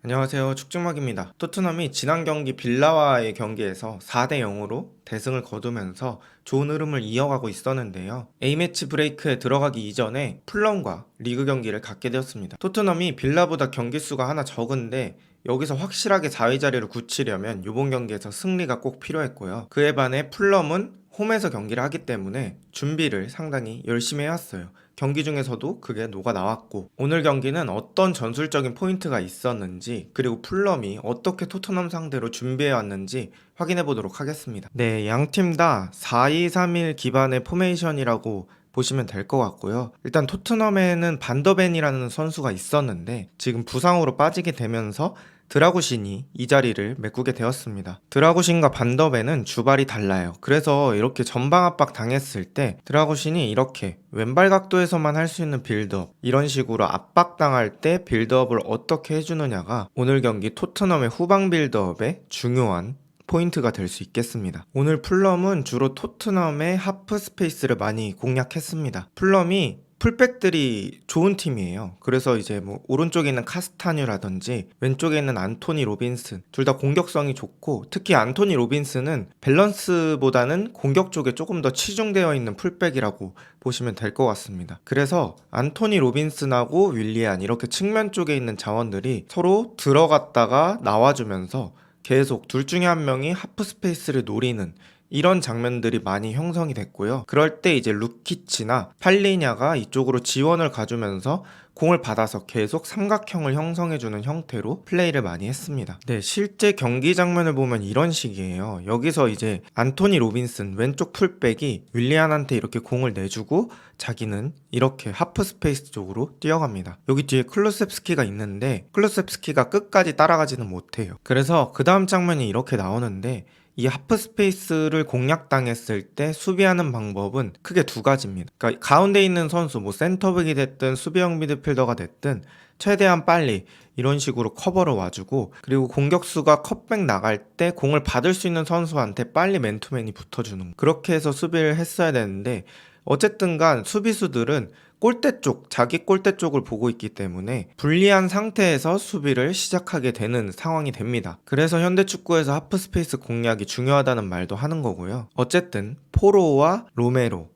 안녕하세요. 축중막입니다. 토트넘이 지난 경기 빌라와의 경기에서 4대 0으로 대승을 거두면서 좋은 흐름을 이어가고 있었는데요. A매치 브레이크에 들어가기 이전에 풀럼과 리그 경기를 갖게 되었습니다. 토트넘이 빌라보다 경기 수가 하나 적은데 여기서 확실하게 4위 자리를 굳히려면 이번 경기에서 승리가 꼭 필요했고요. 그에 반해 풀럼은 홈에서 경기를 하기 때문에 준비를 상당히 열심히 해왔어요. 경기 중에서도 그게 녹아 나왔고, 오늘 경기는 어떤 전술적인 포인트가 있었는지, 그리고 풀럼이 어떻게 토트넘 상대로 준비해왔는지 확인해 보도록 하겠습니다. 네, 양팀 다 4-2-3-1 기반의 포메이션이라고 보시면 될 것 같고요. 일단 토트넘에는 반더벤이라는 선수가 있었는데 지금 부상으로 빠지게 되면서 드라구신이 이 자리를 메꾸게 되었습니다. 드라구신과 반더벤은 주발이 달라요. 그래서 이렇게 전방 압박 당했을 때 드라구신이 이렇게 왼발 각도에서만 할 수 있는 빌드업, 이런 식으로 압박당할 때 빌드업을 어떻게 해주느냐가 오늘 경기 토트넘의 후방 빌드업의 중요한 포인트가 될 수 있겠습니다. 오늘 풀럼은 주로 토트넘의 하프 스페이스를 많이 공략했습니다. 풀럼이 풀백들이 좋은 팀이에요. 그래서 이제 뭐 오른쪽에 있는 카스타뉴라든지 왼쪽에 있는 안토니 로빈슨, 둘 다 공격성이 좋고, 특히 안토니 로빈슨은 밸런스보다는 공격 쪽에 조금 더 치중되어 있는 풀백이라고 보시면 될 것 같습니다. 그래서 안토니 로빈슨하고 윌리안, 이렇게 측면 쪽에 있는 자원들이 서로 들어갔다가 나와주면서 계속 둘 중에 한 명이 하프 스페이스를 노리는 이런 장면들이 많이 형성이 됐고요. 그럴 때 이제 루키치나 팔리냐가 이쪽으로 지원을 가주면서 공을 받아서 계속 삼각형을 형성해주는 형태로 플레이를 많이 했습니다. 네, 실제 경기 장면을 보면 이런 식이에요. 여기서 이제 안토니 로빈슨 왼쪽 풀백이 윌리안한테 이렇게 공을 내주고 자기는 이렇게 하프 스페이스 쪽으로 뛰어갑니다. 여기 뒤에 클루셉스키가 있는데 클루셉스키가 끝까지 따라가지는 못해요. 그래서 그 다음 장면이 이렇게 나오는데, 이 하프 스페이스를 공략당했을 때 수비하는 방법은 크게 두 가지입니다. 그러니까 가운데 있는 선수, 뭐 센터백이 됐든 수비형 미드필더가 됐든 최대한 빨리 이런 식으로 커버를 와주고, 그리고 공격수가 컷백 나갈 때 공을 받을 수 있는 선수한테 빨리 맨투맨이 붙어주는 거. 그렇게 해서 수비를 했어야 되는데, 어쨌든 간 수비수들은 골대 쪽, 자기 골대 쪽을 보고 있기 때문에 불리한 상태에서 수비를 시작하게 되는 상황이 됩니다. 그래서 현대축구에서 하프 스페이스 공략이 중요하다는 말도 하는 거고요. 어쨌든 포로와 로메로,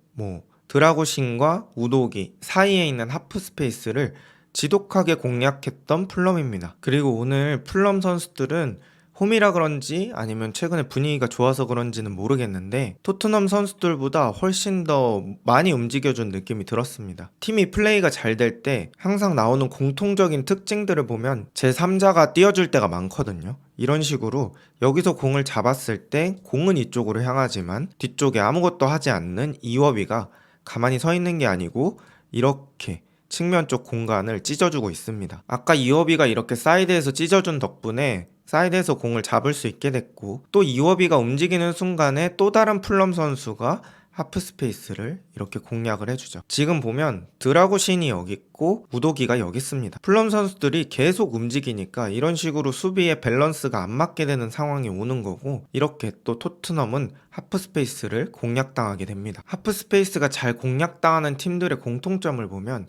드라구신과 우도기 사이에 있는 하프 스페이스를 지독하게 공략했던 풀럼입니다. 그리고 오늘 풀럼 선수들은 홈이라 그런지 아니면 최근에 분위기가 좋아서 그런지는 모르겠는데 토트넘 선수들보다 훨씬 더 많이 움직여준 느낌이 들었습니다. 팀이 플레이가 잘 될 때 항상 나오는 공통적인 특징들을 보면 제3자가 뛰어줄 때가 많거든요. 이런 식으로 여기서 공을 잡았을 때 공은 이쪽으로 향하지만 뒤쪽에 아무것도 하지 않는 이워비가 가만히 서 있는 게 아니고 이렇게 측면 쪽 공간을 찢어주고 있습니다. 아까 이워비가 이렇게 사이드에서 찢어준 덕분에 사이드에서 공을 잡을 수 있게 됐고, 또 이워비가 움직이는 순간에 또 다른 풀럼 선수가 하프 스페이스를 이렇게 공략을 해주죠. 지금 보면 드라구신이 여기 있고 우도기가 여기 있습니다. 풀럼 선수들이 계속 움직이니까 이런 식으로 수비의 밸런스가 안 맞게 되는 상황이 오는 거고, 이렇게 또 토트넘은 하프 스페이스를 공략당하게 됩니다. 하프 스페이스가 잘 공략당하는 팀들의 공통점을 보면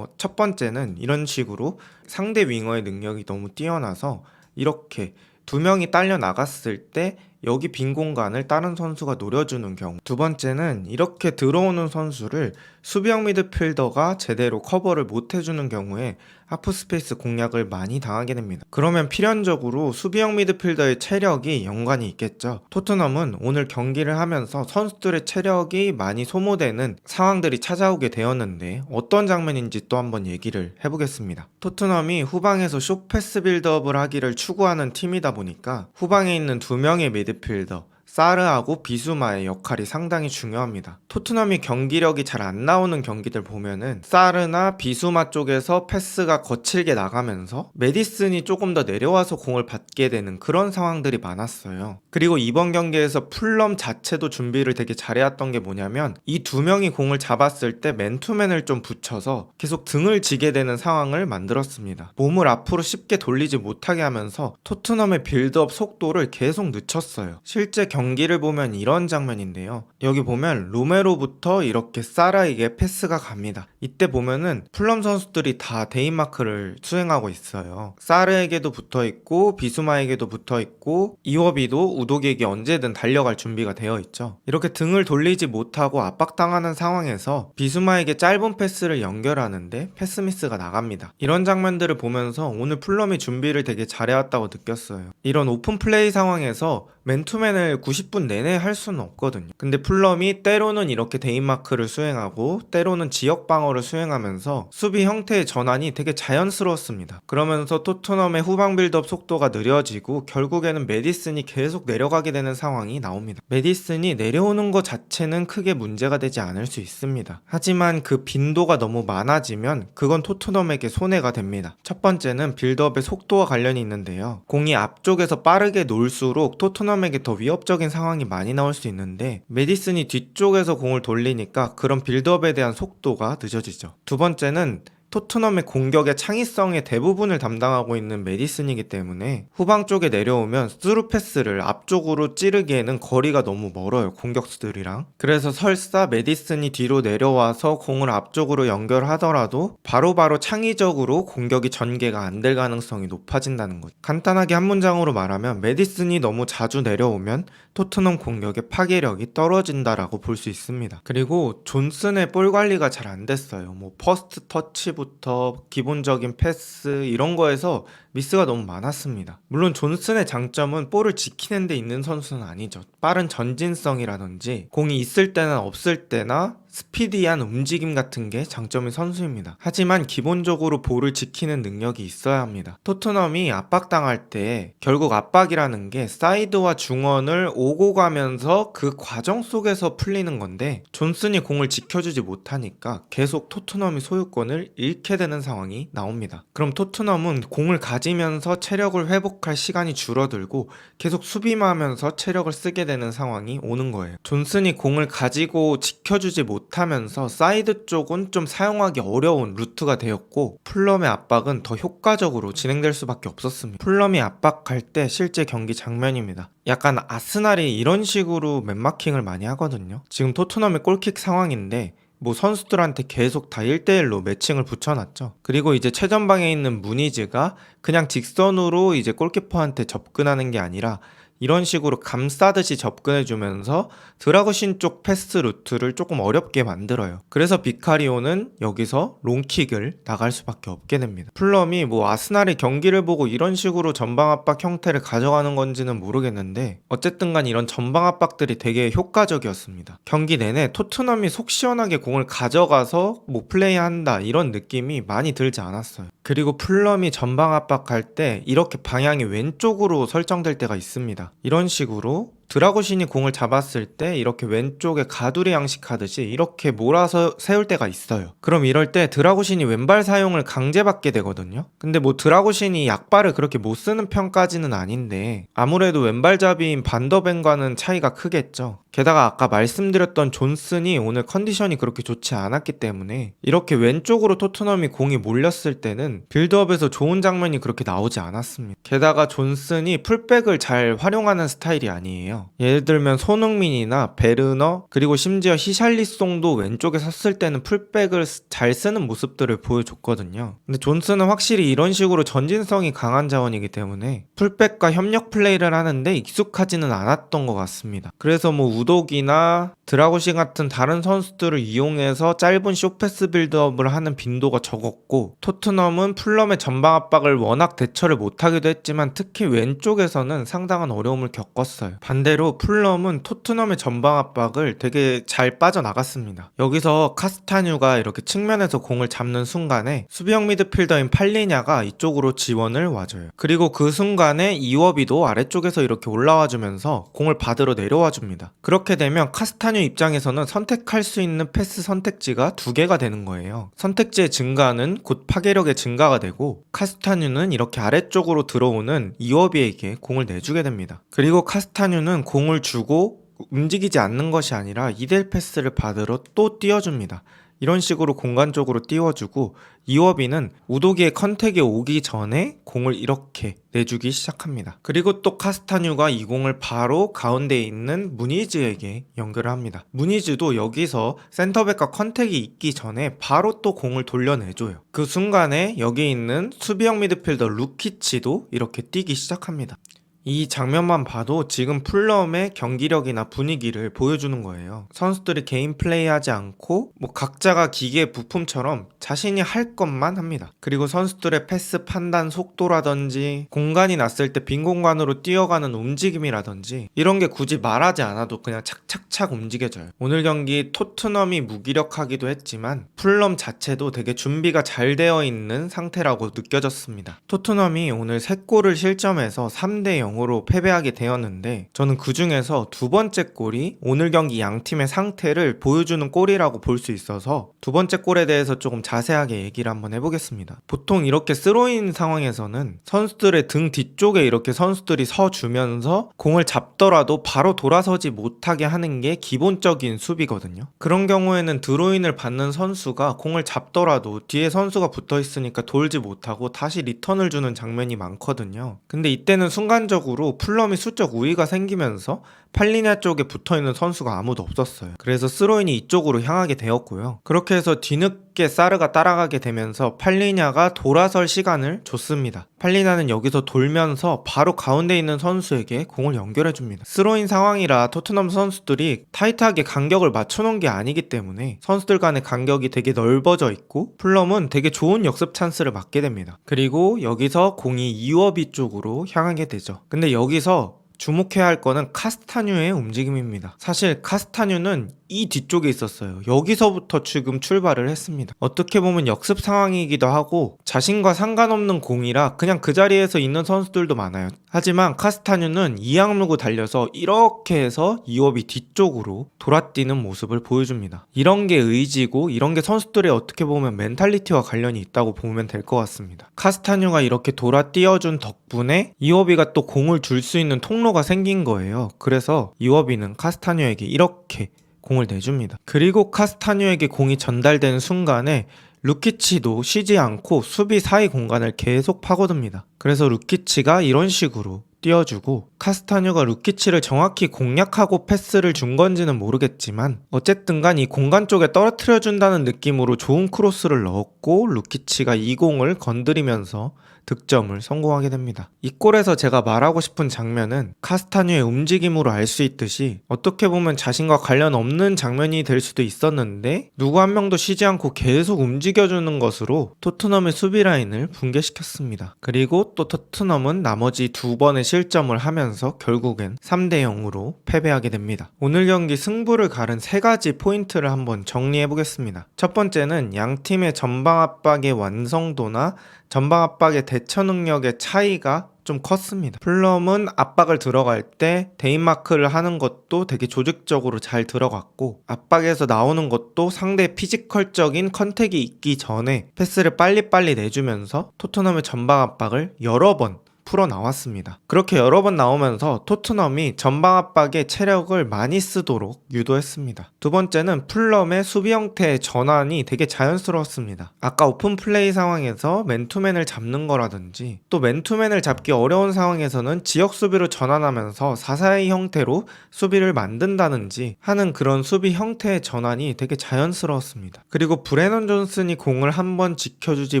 첫 번째는 이런 식으로 상대 윙어의 능력이 너무 뛰어나서 이렇게 두 명이 딸려 나갔을 때 여기 빈 공간을 다른 선수가 노려주는 경우, 두 번째는 이렇게 들어오는 선수를 수비형 미드필더가 제대로 커버를 못 해주는 경우에 하프 스페이스 공략을 많이 당하게 됩니다. 그러면 필연적으로 수비형 미드필더의 체력이 연관이 있겠죠. 토트넘은 오늘 경기를 하면서 선수들의 체력이 많이 소모되는 상황들이 찾아오게 되었는데 어떤 장면인지 또 한번 얘기를 해보겠습니다. 토트넘이 후방에서 숏패스 빌드업을 하기를 추구하는 팀이다 보니까 후방에 있는 두 명의 미드필더 사르하고 비수마의 역할이 상당히 중요합니다. 토트넘이 경기력이 잘 안 나오는 경기들 보면은 사르나 비수마 쪽에서 패스가 거칠게 나가면서 메디슨이 조금 더 내려와서 공을 받게 되는 그런 상황들이 많았어요. 그리고 이번 경기에서 풀럼 자체도 준비를 되게 잘해왔던 게 뭐냐면 이 두 명이 공을 잡았을 때 맨투맨을 좀 붙여서 계속 등을 지게 되는 상황을 만들었습니다. 몸을 앞으로 쉽게 돌리지 못하게 하면서 토트넘의 빌드업 속도를 계속 늦췄어요. 실제 경기를 보면 이런 장면인데요. 여기 보면 로메로부터 이렇게 사라에게 패스가 갑니다. 이때 보면은 풀럼 선수들이 다 데인마크를 수행하고 있어요. 사르에게도 붙어있고 비수마에게도 붙어있고 이워비도 우독에게 언제든 달려갈 준비가 되어 있죠. 이렇게 등을 돌리지 못하고 압박당하는 상황에서 비수마에게 짧은 패스를 연결하는데 패스미스가 나갑니다. 이런 장면들을 보면서 오늘 풀럼이 준비를 되게 잘해왔다고 느꼈어요. 이런 오픈 플레이 상황에서 맨투맨을 90분 내내 할 수는 없거든요. 근데 풀럼이 때로는 이렇게 데인마크를 수행하고 때로는 지역 방어를 수행하면서 수비 형태의 전환이 되게 자연스러웠습니다. 그러면서 토트넘의 후방 빌드업 속도가 느려지고 결국에는 메디슨이 계속 내려가게 되는 상황이 나옵니다. 메디슨이 내려오는 것 자체는 크게 문제가 되지 않을 수 있습니다. 하지만 그 빈도가 너무 많아지면 그건 토트넘에게 손해가 됩니다. 첫 번째는 빌드업의 속도와 관련이 있는데요. 공이 앞쪽에서 빠르게 놀수록 토트넘에게 더 위협적인 상황이 많이 나올 수 있는데 메디슨이 뒤쪽에서 공을 돌리니까 그런 빌드업에 대한 속도가 늦어지죠. 두 번째는 토트넘의 공격의 창의성의 대부분을 담당하고 있는 메디슨이기 때문에 후방 쪽에 내려오면 스루 패스를 앞쪽으로 찌르기에는 거리가 너무 멀어요, 공격수들이랑. 그래서 설사 메디슨이 뒤로 내려와서 공을 앞쪽으로 연결하더라도 바로바로 창의적으로 공격이 전개가 안 될 가능성이 높아진다는 거죠. 간단하게 한 문장으로 말하면 메디슨이 너무 자주 내려오면 토트넘 공격의 파괴력이 떨어진다라고 볼 수 있습니다. 그리고 존슨의 볼 관리가 잘 안 됐어요. 뭐 퍼스트 터치부터 기본적인 패스 이런 거에서 미스가 너무 많았습니다. 물론 존슨의 장점은 볼을 지키는 데 있는 선수는 아니죠. 빠른 전진성이라든지 공이 있을 때나 없을 때나 스피디한 움직임 같은 게 장점인 선수입니다. 하지만 기본적으로 볼을 지키는 능력이 있어야 합니다. 토트넘이 압박당할 때 결국 압박이라는 게 사이드와 중원을 오고 가면서 그 과정 속에서 풀리는 건데 존슨이 공을 지켜주지 못하니까 계속 토트넘이 소유권을 잃게 되는 상황이 나옵니다. 그럼 토트넘은 공을 가지면서 체력을 회복할 시간이 줄어들고 계속 수비만 하면서 체력을 쓰게 되는 상황이 오는 거예요. 존슨이 공을 가지고 지켜주지 못하면서 사이드 쪽은 좀 사용하기 어려운 루트가 되었고 풀럼의 압박은 더 효과적으로 진행될 수밖에 없었습니다. 풀럼이 압박할 때 실제 경기 장면입니다. 약간 아스날이 이런 식으로 맨마킹을 많이 하거든요. 지금 토트넘의 골킥 상황인데 뭐 선수들한테 계속 다 1대1로 매칭을 붙여놨죠. 그리고 이제 최전방에 있는 무니즈가 그냥 직선으로 이제 골키퍼한테 접근하는 게 아니라 이런 식으로 감싸듯이 접근해주면서 드라구신 쪽 패스 루트를 조금 어렵게 만들어요. 그래서 비카리오는 여기서 롱킥을 나갈 수밖에 없게 됩니다. 풀럼이 뭐 아스날의 경기를 보고 이런 식으로 전방 압박 형태를 가져가는 건지는 모르겠는데 어쨌든 간 이런 전방 압박들이 되게 효과적이었습니다. 경기 내내 토트넘이 속 시원하게 공을 가져가서 뭐 플레이한다 이런 느낌이 많이 들지 않았어요. 그리고 풀럼이 전방 압박할 때 이렇게 방향이 왼쪽으로 설정될 때가 있습니다. 이런 식으로 드라구신이 공을 잡았을 때 이렇게 왼쪽에 가두리 양식하듯이 이렇게 몰아서 세울 때가 있어요. 그럼 이럴 때 드라구신이 왼발 사용을 강제받게 되거든요. 근데 뭐 드라구신이 약발을 그렇게 못 쓰는 편까지는 아닌데 아무래도 왼발잡이인 반더벤과는 차이가 크겠죠. 게다가 아까 말씀드렸던 존슨이 오늘 컨디션이 그렇게 좋지 않았기 때문에 이렇게 왼쪽으로 토트넘이 공이 몰렸을 때는 빌드업에서 좋은 장면이 그렇게 나오지 않았습니다. 게다가 존슨이 풀백을 잘 활용하는 스타일이 아니에요. 예를 들면 손흥민이나 베르너 그리고 심지어 히샬리송도 왼쪽에 섰을 때는 풀백을 잘 쓰는 모습들을 보여줬거든요. 근데 존슨은 확실히 이런 식으로 전진성이 강한 자원이기 때문에 풀백과 협력 플레이를 하는데 익숙하지는 않았던 것 같습니다. 그래서 뭐 우독이나 드라구신 같은 다른 선수들을 이용해서 짧은 쇼패스 빌드업을 하는 빈도가 적었고 토트넘은 풀럼의 전방 압박을 워낙 대처를 못하기도 했지만 특히 왼쪽에서는 상당한 어려움을 겪었어요. 반대로 풀럼은 토트넘의 전방 압박을 되게 잘 빠져나갔습니다. 여기서 카스타뉴가 이렇게 측면에서 공을 잡는 순간에 수비형 미드필더인 팔리냐가 이쪽으로 지원을 와줘요. 그리고 그 순간에 이워비도 아래쪽에서 이렇게 올라와주면서 공을 받으러 내려와줍니다. 그렇게 되면 카스타뉴 입장에서는 선택할 수 있는 패스 선택지가 2개가 되는 거예요. 선택지의 증가는 곧 파괴력의 증가가 되고 카스타뉴는 이렇게 아래쪽으로 들어오는 이워비에게 공을 내주게 됩니다. 그리고 카스타뉴는 공을 주고 움직이지 않는 것이 아니라 이델 패스를 받으러 또 띄워줍니다. 이런 식으로 공간적으로 띄워주고 이워비는 우도기의 컨택이 오기 전에 공을 이렇게 내주기 시작합니다. 그리고 또 카스타뉴가 이 공을 바로 가운데에 있는 무니즈에게 연결을 합니다. 무니즈도 여기서 센터백과 컨택이 있기 전에 바로 또 공을 돌려내줘요. 그 순간에 여기 있는 수비형 미드필더 루키치도 이렇게 뛰기 시작합니다. 이 장면만 봐도 지금 풀럼의 경기력이나 분위기를 보여주는 거예요. 선수들이 개인 플레이하지 않고 각자가 기계 부품처럼 자신이 할 것만 합니다. 그리고 선수들의 패스 판단 속도라든지 공간이 났을 때 빈 공간으로 뛰어가는 움직임이라든지 이런 게 굳이 말하지 않아도 그냥 착착착 움직여져요. 오늘 경기 토트넘이 무기력하기도 했지만 풀럼 자체도 되게 준비가 잘 되어 있는 상태라고 느껴졌습니다. 토트넘이 오늘 3골을 실점해서 3대0 으로 패배하게 되었는데 저는 그 중에서 두 번째 골이 오늘 경기 양 팀의 상태를 보여주는 골이라고 볼 수 있어서 두 번째 골에 대해서 조금 자세하게 얘기를 한번 해보겠습니다. 보통 이렇게 스로인 상황에서는 선수들의 등 뒤쪽에 이렇게 선수들이 서주면서 공을 잡더라도 바로 돌아서지 못하게 하는 게 기본적인 수비거든요. 그런 경우에는 드로인을 받는 선수가 공을 잡더라도 뒤에 선수가 붙어 있으니까 돌지 못하고 다시 리턴을 주는 장면이 많거든요. 근데 이때는 순간적으로 풀럼이 수적 우위가 생기면서 팔리냐 쪽에 붙어있는 선수가 아무도 없었어요. 그래서 스로인이 이쪽으로 향하게 되었고요. 그렇게 해서 뒤늦게 사르가 따라가게 되면서 팔리냐가 돌아설 시간을 줬습니다. 팔리냐는 여기서 돌면서 바로 가운데 있는 선수에게 공을 연결해줍니다. 스로인 상황이라 토트넘 선수들이 타이트하게 간격을 맞춰놓은 게 아니기 때문에 선수들 간의 간격이 되게 넓어져 있고 풀럼은 되게 좋은 역습 찬스를 맞게 됩니다. 그리고 여기서 공이 이워비 쪽으로 향하게 되죠. 근데 여기서 주목해야 할 거는 카스타뉴의 움직임입니다. 사실 카스타뉴는 이 뒤쪽에 있었어요. 여기서부터 지금 출발을 했습니다. 어떻게 보면 역습 상황이기도 하고 자신과 상관없는 공이라 그냥 그 자리에서 있는 선수들도 많아요. 하지만 카스타뉴는 이악물고 달려서 이렇게 해서 이워비 뒤쪽으로 돌아뛰는 모습을 보여줍니다. 이런 게 의지고 이런 게 선수들의 어떻게 보면 멘탈리티와 관련이 있다고 보면 될 것 같습니다. 카스타뉴가 이렇게 돌아뛰어준 덕분에 이워비가 또 공을 줄 수 있는 통로가 생긴 거예요. 그래서 이워비는 카스타뉴에게 이렇게 공을 내줍니다. 그리고 카스타뉴에게 공이 전달되는 순간에 루키치도 쉬지 않고 수비 사이 공간을 계속 파고듭니다. 그래서 루키치가 이런 식으로 띄워주고 카스타뉴가 루키치를 정확히 공략하고 패스를 준 건지는 모르겠지만 어쨌든 간 이 공간 쪽에 떨어뜨려 준다는 느낌으로 좋은 크로스를 넣었고 루키치가 이 공을 건드리면서 득점을 성공하게 됩니다. 이 골에서 제가 말하고 싶은 장면은 카스타뉴의 움직임으로 알 수 있듯이 어떻게 보면 자신과 관련 없는 장면이 될 수도 있었는데 누구 한 명도 쉬지 않고 계속 움직여주는 것으로 토트넘의 수비 라인을 붕괴시켰습니다. 그리고 또 토트넘은 나머지 2번의 실점을 하면서 결국엔 3대0으로 패배하게 됩니다. 오늘 경기 승부를 가른 3가지 포인트를 한번 정리해 보겠습니다. 첫 번째는 양 팀의 전방 압박의 완성도나 전방 압박의 대처 능력의 차이가 좀 컸습니다. 풀럼은 압박을 들어갈 때 데인마크를 하는 것도 되게 조직적으로 잘 들어갔고 압박에서 나오는 것도 상대의 피지컬적인 컨택이 있기 전에 패스를 빨리빨리 내주면서 토트넘의 전방 압박을 여러 번 풀어 나왔습니다. 그렇게 여러 번 나오면서 토트넘이 전방 압박에 체력을 많이 쓰도록 유도했습니다. 두 번째는 풀럼의 수비 형태의 전환이 되게 자연스러웠습니다. 아까 오픈 플레이 상황에서 맨투맨을 잡는 거라든지 또 맨투맨을 잡기 어려운 상황에서는 지역 수비로 전환하면서 4-4-2 형태로 수비를 만든다든지 하는 그런 수비 형태의 전환이 되게 자연스러웠습니다. 그리고 브레넌 존슨이 공을 한번 지켜주지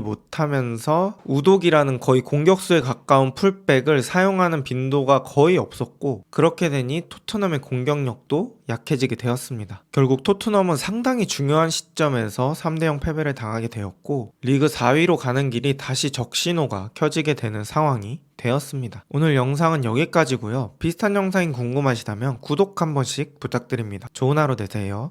못하면서 우독이라는 거의 공격수에 가까운 풀백을 사용하는 빈도가 거의 없었고 그렇게 되니 토트넘의 공격력도 약해지게 되었습니다. 결국 토트넘은 상당히 중요한 시점에서 3대0 패배를 당하게 되었고 리그 4위로 가는 길이 다시 적신호가 켜지게 되는 상황이 되었습니다. 오늘 영상은 여기까지고요. 비슷한 영상이 궁금하시다면 구독 한 번씩 부탁드립니다. 좋은 하루 되세요.